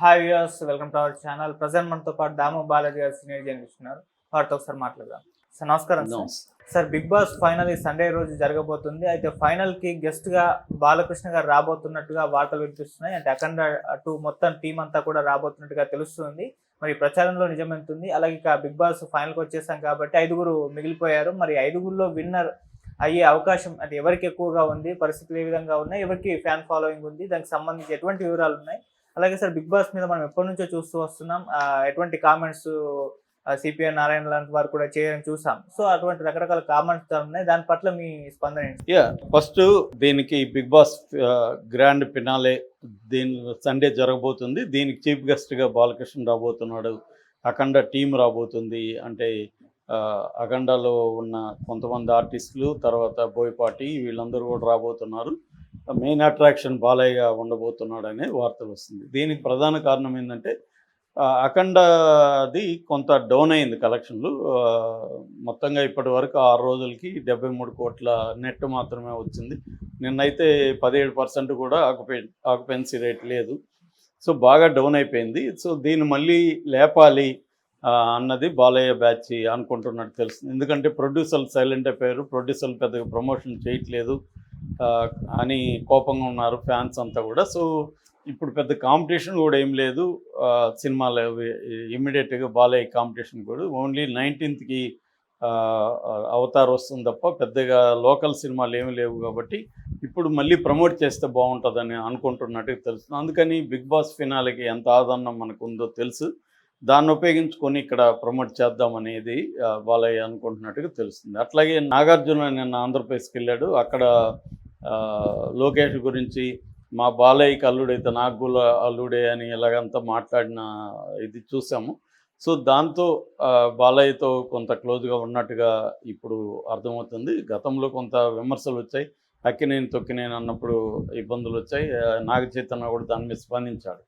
Hi viewers, welcome to our channel. Present మనతో పాటు దాము బాలాజీ గారు సీనియర్ జర్నలిస్ట్ ఉన్నారు. వారితో ఒకసారి మాట్లాడదాం. సార్ నమస్కారం. సార్ బిగ్ బాస్ ఫైనల్ ఈ సండే రోజు జరగబోతుంది. అయితే ఫైనల్ కి గెస్ట్ గా బాలకృష్ణ గారు రాబోతున్నట్టుగా వార్తలు వినిపిస్తున్నాయి. అంటే అఖండ అటు మొత్తం టీం అంతా కూడా రాబోతున్నట్టుగా తెలుస్తుంది. మరి ప్రచారంలో నిజమెంతుంది. అలాగే ఇక బిగ్ బాస్ ఫైనల్ కి వచ్చేసాం కాబట్టి 5గురు మిగిలిపోయారు. మరి 5గురిలో విన్నర్ అయ్యే అవకాశం అంటే ఎవరికి ఎక్కువగా ఉంది, పరిస్థితులు ఏ విధంగా ఉన్నాయి, ఎవరికి ఫ్యాన్ ఫాలోయింగ్ ఉంది, దానికి సంబంధించి ఎటువంటి వివరాలు ఉన్నాయి? అలాగే సార్ బిగ్ బాస్ మీద మనం ఎప్పటి నుంచో చూస్తూ వస్తున్నాం. ఎటువంటి కామెంట్స్ సిపిఐ నారాయణ లాంటి వారు కూడా చేయడం చూసాం. సో అటువంటి రకరకాల కామెంట్స్ ఉన్నాయి. దాని పట్ల మీ స్పందన ఏంటి? ఫస్ట్ దీనికి బిగ్ బాస్ గ్రాండ్ ఫినాలే దీని సండే జరగబోతుంది. దీనికి చీఫ్ గెస్ట్గా బాలకృష్ణ రాబోతున్నాడు. అఖండ టీం రాబోతుంది. అంటే అఖండలో ఉన్న కొంతమంది ఆర్టిస్టులు, తర్వాత బోయపాటి, వీళ్ళందరూ కూడా రాబోతున్నారు. మెయిన్ అట్రాక్షన్ బాలయ్య ఉండబోతున్నాడు అనే వార్తలు వస్తుంది. దీనికి ప్రధాన కారణం ఏంటంటే అఖండది కొంత డౌన్ అయింది కలెక్షన్లు. మొత్తంగా ఇప్పటి వరకు 6 రోజులకి 73 కోట్ల నెట్ మాత్రమే వచ్చింది. నిన్నైతే 17% కూడా ఆక్యుపెన్సీ రేట్ లేదు. సో బాగా డౌన్ అయిపోయింది. సో దీన్ని మళ్ళీ లేపాలి అన్నది బాలయ్య బ్యాచ్ అనుకుంటున్నట్టు తెలుస్తుంది. ఎందుకంటే ప్రొడ్యూసర్లు సైలెంట్ అయిపోయారు. ప్రొడ్యూసర్లు పెద్దగా ప్రమోషన్ చేయట్లేదు అని కోపంగా ఉన్నారు ఫ్యాన్స్ అంతా కూడా. సో ఇప్పుడు పెద్ద కాంపిటీషన్ కూడా ఏం లేదు సినిమాలో. ఇమ్మీడియట్గా బాలయ్య కాంపిటీషన్ కూడా ఓన్లీ 19th అవతార్ వస్తుంది తప్ప పెద్దగా లోకల్ సినిమాలు ఏమీ లేవు. కాబట్టి ఇప్పుడు మళ్ళీ ప్రమోట్ చేస్తే బాగుంటుందని అనుకుంటున్నట్టుగా తెలుస్తుంది. అందుకని బిగ్ బాస్ ఫినాలకి ఎంత ఆదరణ మనకు ఉందో తెలుసు. దాన్ని ఉపయోగించుకొని ఇక్కడ ప్రమోట్ చేద్దామనేది బాలయ్య అనుకుంటున్నట్టుగా తెలుస్తుంది. అట్లాగే నాగార్జున నిన్న ఆంధ్రప్రదేశ్కి వెళ్ళాడు. అక్కడ లోకేష్ గురించి మా బాలయ్యకి అల్లుడైతే నాకు కూడా అల్లుడే అని ఇలాగంతా మాట్లాడిన ఇది చూసాము. సో దాంతో బాలయ్యతో కొంత క్లోజ్గా ఉన్నట్టుగా ఇప్పుడు అర్థమవుతుంది. గతంలో కొంత విమర్శలు వచ్చాయి. అక్కినేని తొక్కినేని అన్నప్పుడు ఇబ్బందులు వచ్చాయి. నాగ చైతన్య కూడా దాని మీద స్పందించాడు.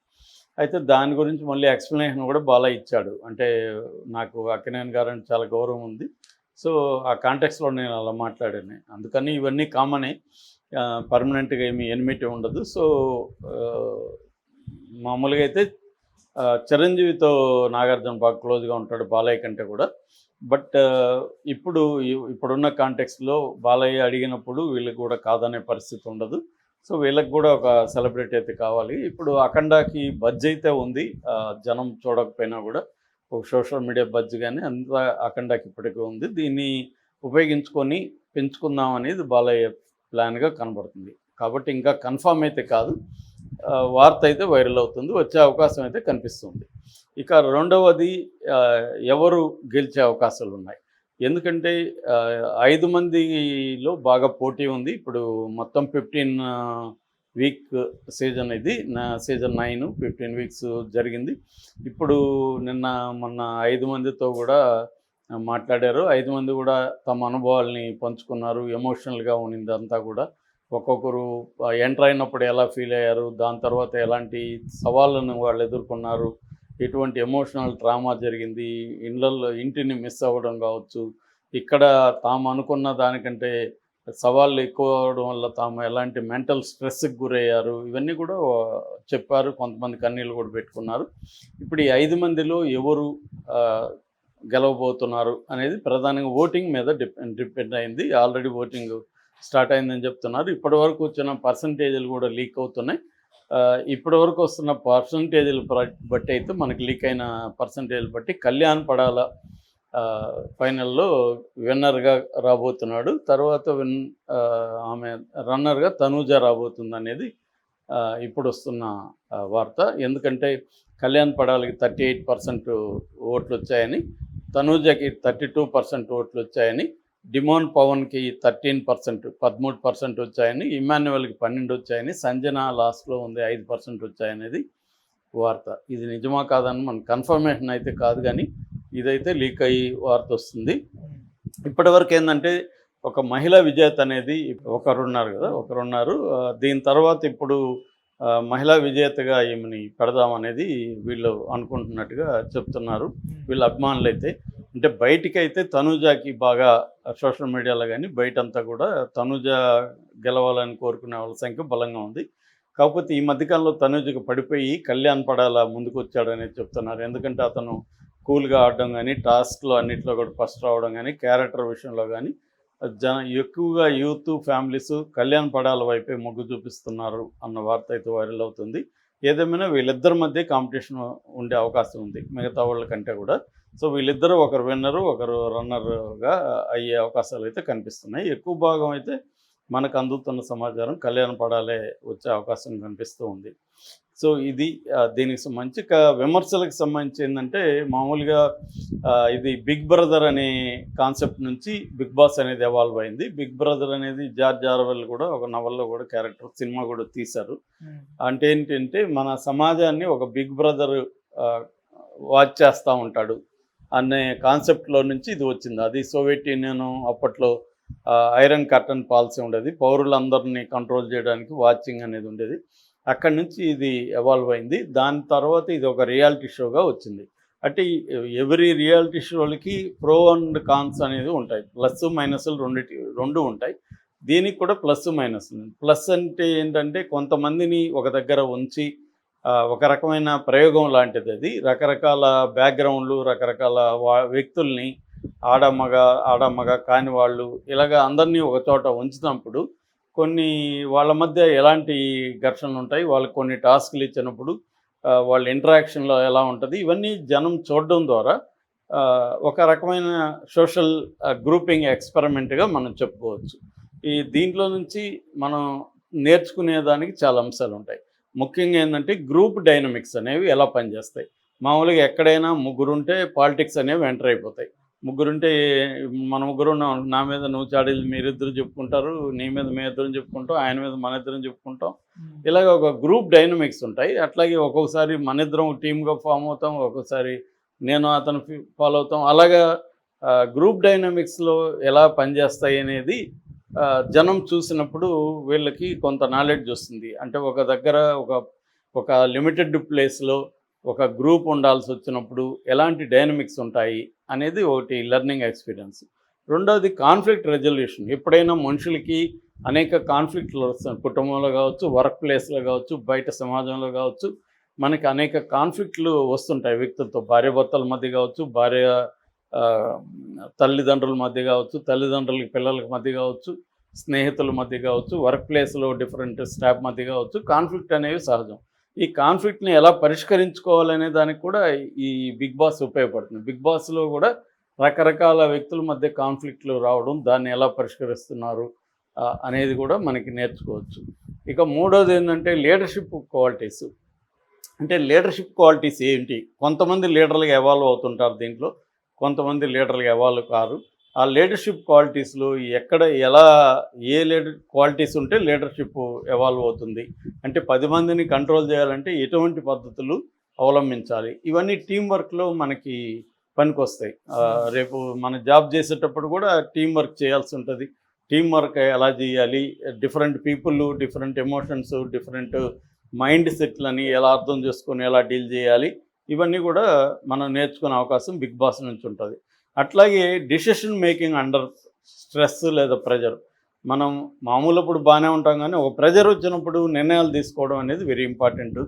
అయితే దాని గురించి మళ్ళీ ఎక్స్ప్లెనేషన్ కూడా బాలయ్య ఇచ్చాడు. అంటే నాకు అక్కినేని గారు అంటే చాలా గౌరవం ఉంది. సో ఆ కాంటెక్స్లో నేను అలా మాట్లాడాను. అందుకని ఇవన్నీ కామనే, పర్మనెంట్గా ఏమీ ఎనిమిటీ ఉండదు. సో మామూలుగా అయితే చిరంజీవితో నాగార్జున బాగా క్లోజ్గా ఉంటాడు బాలయ్య కంటే కూడా. బట్ ఇప్పుడున్న కాంటెక్స్లో బాలయ్య అడిగినప్పుడు వీళ్ళకి కూడా కాదనే పరిస్థితి ఉండదు. సో వీళ్ళకి కూడా ఒక సెలబ్రిటీ అయితే కావాలి. ఇప్పుడు అఖండాకి బజ్ అయితే ఉంది, జనం చూడకపోయినా కూడా ఒక సోషల్ మీడియా బజ్ కానీ అంతా అఖండాకి ఇప్పటికీ ఉంది. దీన్ని ఉపయోగించుకొని పెంచుకుందాం అనేది బాలయ్య ప్లాన్గా కనబడుతుంది. కాబట్టి ఇంకా కన్ఫామ్ అయితే కాదు, వార్త అయితే వైరల్ అవుతుంది, వచ్చే అవకాశం అయితే కనిపిస్తుంది. ఇక రెండవది ఎవరు గెలిచే అవకాశాలు ఉన్నాయి. ఎందుకంటే 5 మందిలో బాగా పోటీ ఉంది. ఇప్పుడు మొత్తం 15 వీక్ సీజన్ ఇది. సీజన్ 9 15 వీక్స్ జరిగింది. ఇప్పుడు మొన్న 5 మందితో కూడా మాట్లాడారు. 5 మంది కూడా తమ అనుభవాల్ని పంచుకున్నారు. ఎమోషనల్గా ఉన్నింది అంతా కూడా. ఒక్కొక్కరు ఎంటర్ అయినప్పుడు ఎలా ఫీల్ అయ్యారు, దాని తర్వాత ఎలాంటి సవాళ్ళను వాళ్ళు ఎదుర్కొన్నారు, ఎటువంటి ఎమోషనల్ ట్రామా జరిగింది, ఇంటిని మిస్ అవ్వడం కావచ్చు, ఇక్కడ తాము అనుకున్న దానికంటే సవాళ్ళు ఎక్కువ అవడం వల్ల తాము ఎలాంటి మెంటల్ స్ట్రెస్కి గురయ్యారు, ఇవన్నీ కూడా చెప్పారు. కొంతమంది కన్నీళ్ళు కూడా పెట్టుకున్నారు. ఇప్పుడు ఈ 5 మందిలో ఎవరు గెలవబోతున్నారు అనేది ప్రధానంగా ఓటింగ్ మీద డిపెండ్ అయింది. ఆల్రెడీ ఓటింగ్ స్టార్ట్ అయిందని చెప్తున్నారు. ఇప్పటి వరకు వచ్చిన పర్సంటేజ్లు కూడా లీక్ అవుతున్నాయి. ఇప్పటి వరకు వస్తున్న పర్సంటేజ్లు బట్టి అయితే మనకి లీక్ అయిన పర్సంటేజ్లు బట్టి కళ్యాణ్ పడాల ఫైనల్లో విన్నర్గా రాబోతున్నాడు. తర్వాత ఆమె రన్నర్గా తనూజ రాబోతుంది అనేది ఇప్పుడు వస్తున్న వార్త. ఎందుకంటే కళ్యాణ్ పడాలకి 38% ఓట్లు వచ్చాయని, తనూజకి 32% ఓట్లు వచ్చాయని, డిమోన్ పవన్కి 13% వచ్చాయని, ఇమాన్యువల్కి 12 వచ్చాయని, సంజన లాస్ట్లో ఉంది 5% వచ్చాయనేది వార్త. ఇది నిజమా కాదని మనకు కన్ఫర్మేషన్ అయితే కాదు, కానీ ఇదైతే లీక్ అయ్యి వార్త వస్తుంది. ఇప్పటివరకు ఏంటంటే ఒక మహిళా విజేత అనేది ఒకరున్నారు. దీని తర్వాత ఇప్పుడు మహిళా విజేతగా ఈమెని పెడదామనేది వీళ్ళు అనుకుంటున్నట్టుగా చెప్తున్నారు వీళ్ళ అభిమానులు అయితే. అంటే బయటికైతే తనూజకి బాగా సోషల్ మీడియాలో కానీ బయటంతా కూడా తనూజ గెలవాలని కోరుకునే వాళ్ళ సంఖ్య బలంగా ఉంది. కాకపోతే ఈ మధ్యకాలంలో తనూజకి పడిపోయి కళ్యాణ్ పడాల ముందుకు వచ్చాడనేది చెప్తున్నారు. ఎందుకంటే అతను కూల్గా ఆడడం కానీ, టాస్క్లో అన్నింటిలో కూడా ఫస్ట్ రావడం కానీ, క్యారెక్టర్ విషయంలో కానీ ఎక్కువగా యూత్ ఫ్యామిలీస్ కళ్యాణ్ పడాల వైపే మొగ్గు చూపిస్తున్నారు అన్న వార్త అయితే వైరల్ అవుతుంది. ఏదేమైనా వీళ్ళిద్దరి మధ్య కాంపిటీషన్ ఉండే అవకాశం ఉంది మిగతా వాళ్ళ కంటే కూడా. సో వీళ్ళిద్దరూ ఒకరు విన్నరు, ఒకరు రన్నర్గా అయ్యే అవకాశాలు అయితే కనిపిస్తున్నాయి. ఎక్కువ భాగం అయితే మనకు అందుతున్న సమాచారం కళ్యాణ్ పడాలే వచ్చే అవకాశం కనిపిస్తూ ఉంది. సో ఇది దీనికి సంబంధించి విమర్శలకు సంబంధించి ఏంటంటే, మామూలుగా ఇది బిగ్ బ్రదర్ అనే కాన్సెప్ట్ నుంచి బిగ్ బాస్ అనేది ఎవాల్వ్ అయింది. బిగ్ బ్రదర్ అనేది జార్జ్ ఆర్వెల్ కూడా ఒక నవల్లో కూడా క్యారెక్టర్ సినిమా కూడా తీశారు. అంటే ఏంటంటే, మన సమాజాన్ని ఒక బిగ్ బ్రదర్ వాచ్ చేస్తూ ఉంటాడు అనే కాన్సెప్ట్లో నుంచి ఇది వచ్చింది. అది సోవియట్ యూనియన్ అప్పట్లో ఐరన్ కర్టన్ పాలసీ ఉండేది, పౌరులందరినీ కంట్రోల్ చేయడానికి వాచింగ్ అనేది ఉండేది. అక్కడి నుంచి ఇది ఎవాల్వ్ అయింది. దాని తర్వాత ఇది ఒక రియాలిటీ షోగా వచ్చింది. అంటే ఎవరి రియాలిటీ షోలకి ప్రో అండ్ కాన్స్ అనేది ఉంటాయి, ప్లస్ మైనస్లు రెండు ఉంటాయి. దీనికి కూడా ప్లస్ మైనస్. ప్లస్ అంటే ఏంటంటే, కొంతమందిని ఒక దగ్గర ఉంచి ఒక రకమైన ప్రయోగం లాంటిది అది. రకరకాల బ్యాక్గ్రౌండ్లు, రకరకాల వ్యక్తుల్ని ఆడమ్మగా కాని వాళ్ళు ఇలాగ అందరినీ ఒక చోట ఉంచినప్పుడు కొన్ని వాళ్ళ మధ్య ఎలాంటి ఘర్షణలు ఉంటాయి, వాళ్ళకి కొన్ని టాస్క్లు ఇచ్చినప్పుడు వాళ్ళ ఇంటరాక్షన్లో ఎలా ఉంటుంది, ఇవన్నీ జనం చూడడం ద్వారా ఒక రకమైన సోషల్ గ్రూపింగ్ ఎక్స్పెరిమెంట్గా మనం చెప్పుకోవచ్చు. దీంట్లో నుంచి మనం నేర్చుకునేదానికి చాలా అంశాలు ఉంటాయి. ముఖ్యంగా ఏంటంటే, గ్రూప్ డైనమిక్స్ అనేవి ఎలా పనిచేస్తాయి. మామూలుగా ఎక్కడైనా ముగ్గురుంటే పాలిటిక్స్ అనేవి ఎంటర్ అయిపోతాయి. ముగ్గురుంటే మన ముగ్గురు నా మీద నువ్వు చాడీలు మీరిద్దరు చెప్పుకుంటారు, నీ మీద మేమిద్దరం చెప్పుకుంటాం, ఆయన మీద మన ఇద్దరం చెప్పుకుంటాం. ఇలాగ ఒక గ్రూప్ డైనమిక్స్ ఉంటాయి. అట్లాగే ఒక్కొక్కసారి మన ఇద్దరం టీమ్గా ఫామ్ అవుతాం, ఒక్కొక్కసారి నేను అతను ఫాలో అవుతాం. అలాగా గ్రూప్ డైనమిక్స్లో ఎలా పనిచేస్తాయి అనేది జనం చూసినప్పుడు వీళ్ళకి కొంత నాలెడ్జ్ వస్తుంది. అంటే ఒక దగ్గర ఒక లిమిటెడ్ ప్లేస్లో ఒక గ్రూప్ ఉండాల్సి వచ్చినప్పుడు ఎలాంటి డైనమిక్స్ ఉంటాయి అనేది ఒకటి లెర్నింగ్ ఎక్స్పీరియన్స్. రెండవది కాన్ఫ్లిక్ట్ రెజల్యూషన్. ఎప్పుడైనా మనుషులకి అనేక కాన్ఫ్లిక్ట్లు వస్తాయి, కుటుంబంలో కావచ్చు, వర్క్ ప్లేస్లో కావచ్చు, బయట సమాజంలో కావచ్చు, మనకి అనేక కాన్ఫ్లిక్ట్లు వస్తుంటాయి వ్యక్తులతో. భార్యాభర్తల మధ్య కావచ్చు, తల్లిదండ్రుల మధ్య కావచ్చు, తల్లిదండ్రులకి పిల్లలకి మధ్య కావచ్చు, స్నేహితుల మధ్య కావచ్చు, వర్క్ ప్లేస్లో డిఫరెంట్ స్టాఫ్ మధ్య కావచ్చు. కాన్ఫ్లిక్ట్ అనేవి సహజం. ఈ కాన్ఫ్లిక్ట్ని ఎలా పరిష్కరించుకోవాలనే దానికి కూడా ఈ బిగ్ బాస్ ఉపయోగపడుతుంది. బిగ్ బాస్లో కూడా రకరకాల వ్యక్తుల మధ్య కాన్ఫ్లిక్ట్లు రావడం, దాన్ని ఎలా పరిష్కరిస్తున్నారు అనేది కూడా మనకి నేర్చుకోవచ్చు. ఇక మూడోది ఏంటంటే లీడర్షిప్ క్వాలిటీస్. అంటే లీడర్షిప్ క్వాలిటీస్ ఏంటి? కొంతమంది లీడర్లుగా ఎవాల్వ్ అవుతుంటారు దీంట్లో, కొంతమంది లీడర్లుగా ఎవాల్వ్ కారు. ఆ లీడర్షిప్ క్వాలిటీస్లో ఏ క్వాలిటీస్ ఉంటే లీడర్షిప్ ఎవాల్వ్ అవుతుంది అంటే, 10 మందిని కంట్రోల్ చేయాలంటే ఎటువంటి పద్ధతులు అవలంబించాలి, ఇవన్నీ టీం వర్క్లో మనకి పనికొస్తాయి. రేపు మన జాబ్ చేసేటప్పుడు కూడా టీం వర్క్ చేయాల్సి ఉంటుంది. టీం వర్క్ ఎలా చేయాలి, different people, different emotions, different mind సెట్లని ఎలా అర్థం చేసుకొని ఎలా డీల్ చేయాలి, ఇవన్నీ కూడా మనం నేర్చుకునే అవకాశం బిగ్ బాస్ నుంచి ఉంటుంది. అట్లాగే డిసిషన్ మేకింగ్ అండర్ స్ట్రెస్ లేదా ప్రెజర్. మనం మామూలప్పుడు బాగానే ఉంటాం, కానీ ఒక ప్రెజర్ వచ్చినప్పుడు నిర్ణయాలు తీసుకోవడం అనేది వెరీ ఇంపార్టెంట్.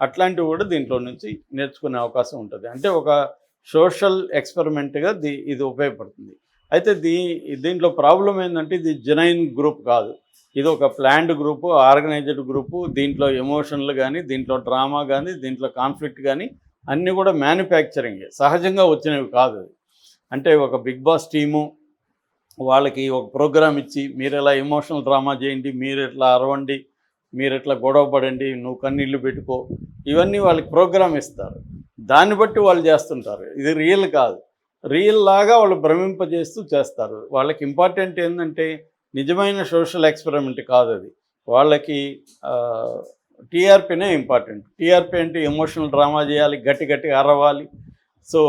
అట్లాంటివి కూడా దీంట్లో నుంచి నేర్చుకునే అవకాశం ఉంటుంది. అంటే ఒక సోషల్ ఎక్స్పెరిమెంట్గా ఇది ఉపయోగపడుతుంది. అయితే దీంట్లో ప్రాబ్లం ఏంటంటే, ఇది జెన్యూన్ గ్రూప్ కాదు. ఇది ఒక ప్లాన్డ్ గ్రూపు, ఆర్గనైజ్డ్ గ్రూపు. దీంట్లో ఎమోషన్లు కానీ, దీంట్లో డ్రామా కానీ, దీంట్లో కాన్ఫ్లిక్ట్ కానీ అన్నీ కూడా మ్యానుఫ్యాక్చరింగే, సహజంగా వచ్చినవి కాదు. అంటే ఒక బిగ్ బాస్ టీము వాళ్ళకి ఒక ప్రోగ్రామ్ ఇచ్చి, మీరు ఎలా ఎమోషనల్ డ్రామా చేయండి, మీరు ఎట్లా అరవండి, మీరు ఎట్లా గొడవ పడండి, నువ్వు కన్నీళ్ళు పెట్టుకో, ఇవన్నీ వాళ్ళకి ప్రోగ్రామ్ ఇస్తారు. దాన్ని బట్టి వాళ్ళు చేస్తుంటారు. ఇది రియల్ కాదు. రియల్ లాగా వాళ్ళు భ్రమింపజేస్తూ చేస్తారు. వాళ్ళకి ఇంపార్టెంట్ ఏంటంటే, నిజమైన సోషల్ ఎక్స్పెరిమెంట్ కాదు అది. వాళ్ళకి టీఆర్పీనే ఇంపార్టెంట్. టీఆర్పీ అంటే ఎమోషనల్ డ్రామా చేయాలి, గట్టి అరవాలి, సో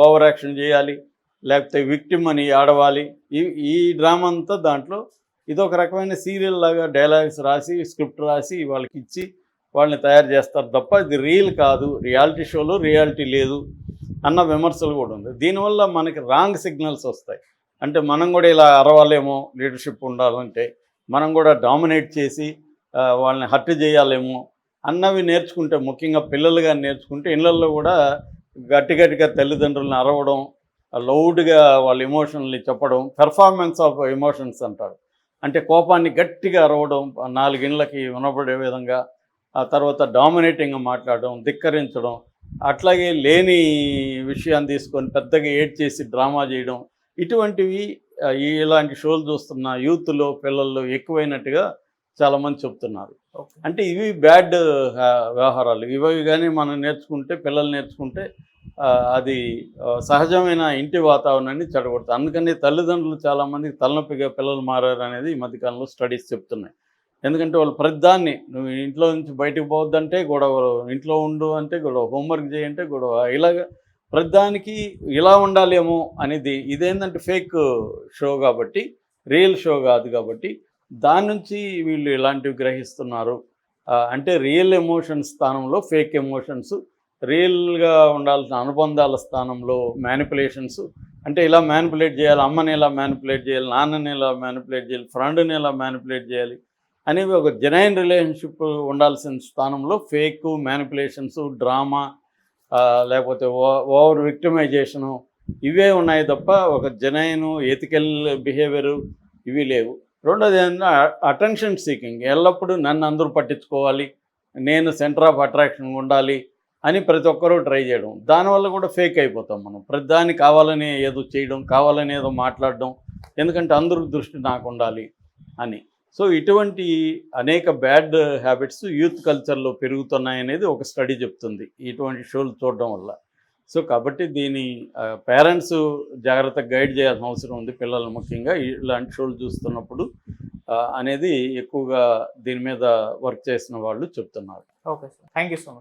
ఓవర్ యాక్షన్ చేయాలి, లేకపోతే విక్టిమ్ అని ఆడవాలి. ఈ డ్రామా అంతా దాంట్లో ఇది ఒక రకమైన సీరియల్ లాగా డైలాగ్స్ రాసి, స్క్రిప్ట్ రాసి వాళ్ళకి ఇచ్చి వాళ్ళని తయారు చేస్తారు తప్ప ఇది రియల్ కాదు. రియాలిటీ షోలో రియాలిటీ లేదు అన్న విమర్శలు కూడా ఉంది. దీనివల్ల మనకి రాంగ్ సిగ్నల్స్ వస్తాయి. అంటే మనం కూడా ఇలా అరవాలేమో, లీడర్షిప్ ఉండాలంటే మనం కూడా డామినేట్ చేసి వాళ్ళని హర్ట్ చేయాలేమో అన్నవి నేర్చుకుంటే, ముఖ్యంగా పిల్లలుగా నేర్చుకుంటే ఇళ్ళల్లో కూడా గట్టిగా తల్లిదండ్రులను అరవడం, లౌడ్గా వాళ్ళ ఎమోషనల్ని చెప్పడం, పెర్ఫార్మెన్స్ ఆఫ్ ఎమోషన్స్ అంటారు. అంటే కోపాన్ని గట్టిగా అరవడం, నాలుగిళ్ళకి వినపడే విధంగా, ఆ తర్వాత డామినేటింగ్గా మాట్లాడడం, ధిక్కరించడం, అట్లాగే లేని విషయాన్ని తీసుకొని పెద్దగా ఏడ్చేసి డ్రామా చేయడం, ఇటువంటివి ఇలాంటి షోలు చూస్తున్న యూత్లో పిల్లల్లో ఎక్కువైనట్టుగా చాలామంది చెప్తున్నారు. ఓకే. అంటే ఇవి బ్యాడ్ వ్యవహారాలు. ఇవి కానీ మనం నేర్చుకుంటే, పిల్లలు నేర్చుకుంటే అది సహజమైన ఇంటి వాతావరణాన్ని చెడగొడుతుంది. అందుకని తల్లిదండ్రులు చాలామందికి తలనొప్పిగా పిల్లలు మారారు అనేది ఈ మధ్యకాలంలో స్టడీస్ చెప్తున్నాయి. ఎందుకంటే వాళ్ళు ప్రతిదాన్ని, నువ్వు ఇంట్లో నుంచి బయటకు పోవద్దంటే గొడవలు, ఇంట్లో ఉండు అంటే గొడవ, హోంవర్క్ చేయంటే గొడవ, ఇలాగ ప్రతిదానికి ఇలా ఉండాలేమో అనేది. ఇదేంటంటే ఫేక్ షో కాబట్టి, రియల్ షో కాదు కాబట్టి దాని నుంచి వీళ్ళు ఇలాంటివి గ్రహిస్తున్నారు. అంటే రియల్ ఎమోషన్స్ స్థానంలో ఫేక్ ఎమోషన్స్, రియల్గా ఉండాల్సిన అనుబంధాల స్థానంలో మ్యానిపులేషన్స్. అంటే ఇలా మ్యానిపులేట్ చేయాలి, అమ్మని ఇలా మ్యానిపులేట్ చేయాలి, నాన్నని ఇలా మ్యానిపులేట్ చేయాలి, ఫ్రెండ్ని ఇలా మ్యానిపులేట్ చేయాలి అనేవి ఒక జెన్యూన్ రిలేషన్షిప్ ఉండాల్సిన స్థానంలో ఫేక్ మ్యానిపులేషన్స్, డ్రామా, లేకపోతే ఓవర్ విక్టిమైజేషను, ఇవే ఉన్నాయి తప్ప ఒక జెన్యూన్ ఎథికల్ బిహేవియరు ఇవి లేవు. రెండోది ఏంటంటే అటెన్షన్ సీకింగ్. ఎల్లప్పుడూ నన్ను అందరూ పట్టించుకోవాలి, నేను సెంటర్ ఆఫ్ అట్రాక్షన్ ఉండాలి అని ప్రతి ఒక్కరూ ట్రై చేయడం. దానివల్ల కూడా ఫేక్ అయిపోతాం మనం. ప్రతిదాన్ని కావాలని ఏదో చేయడం, కావాలని ఏదో మాట్లాడడం, ఎందుకంటే అందరూ దృష్టి నాకు ఉండాలి అని. సో ఇటువంటి అనేక బ్యాడ్ హ్యాబిట్స్ యూత్ కల్చర్లో పెరుగుతున్నాయనేది ఒక స్టడీ చెప్తుంది ఇటువంటి షోలు చూడడం వల్ల. సో కాబట్టి దీని పేరెంట్స్ జాగ్రత్తగా గైడ్ చేయాల్సిన అవసరం ఉంది పిల్లలు, ముఖ్యంగా ఇలాంటి షోలు చూస్తున్నప్పుడు అనేది ఎక్కువగా దీని మీద వర్క్ చేసిన వాళ్ళు చెప్తున్నారు. Okay sir, thank you so much.